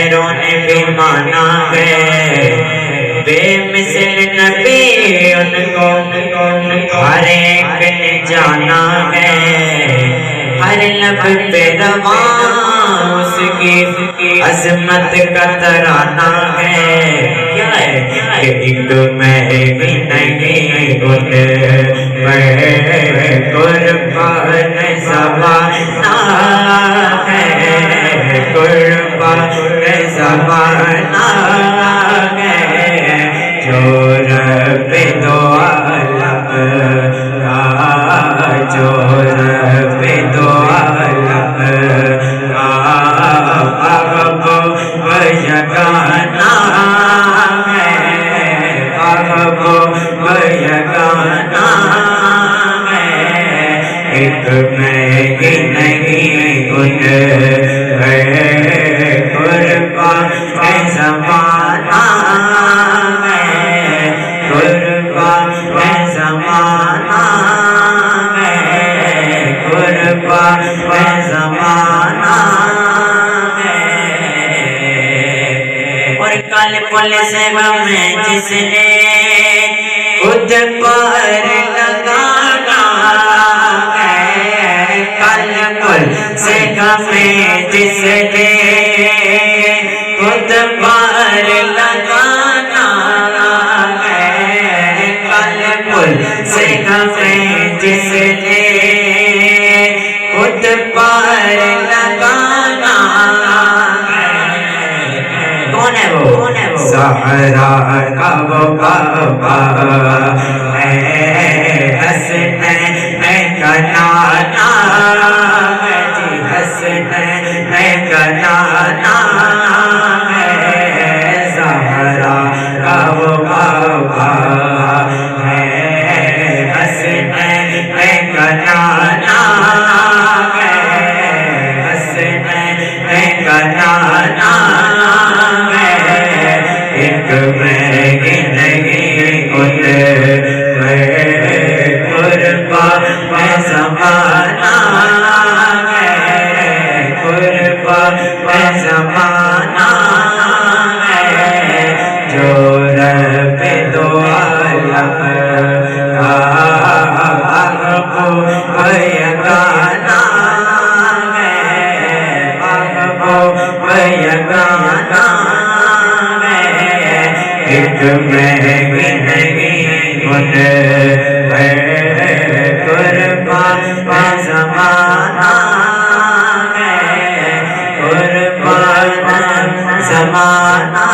غیروں نے بھی مانا ہے، بے مثل نبی ان کو ہر ایک نے جانا ہے، ہر لب پہ رواں اس کی عظمت کا ترانہ ہے، کیا ہے کہ ایک میں بھی نہیں ان میں قربان زمانہ ہے، قربان زمانہ ہے، جو رب دو عالم کا، جو رب دو عالم کا محبوب یگانہ ہے، محبوب یگانہ ہے، ایک میں ہی نہیں ان ہے، قربان زمانہ ہے، قربان زمانہ ہے، قربان زمانہ ہے، اور کل پولیس میں جس نے خود پر لگانا ہے، کل پولیس میں جس نے خود پر لگانا ہے، کل پولیس میں جس نے خود پر لگانا ہے، کون ہے وہ؟ زہرا کا وہ بابا ہے، حسنین کا نانا ہے جی، حسنین کا نانا ہے، زہرا کا وہ بابا ہے، حسنین کا نانا ہے، حسنین کا نانا ہے، ایک میں ہی نہیں ان میں قربان زمانہ ہے، قربان زمانہ ہے، جو رب دو عالم کا محبوب یگانہ ہے، محبوب یگانہ ہے، ایک میں ہی نہیں ان ہے، قربان زمانہ ہے، قربان زمانہ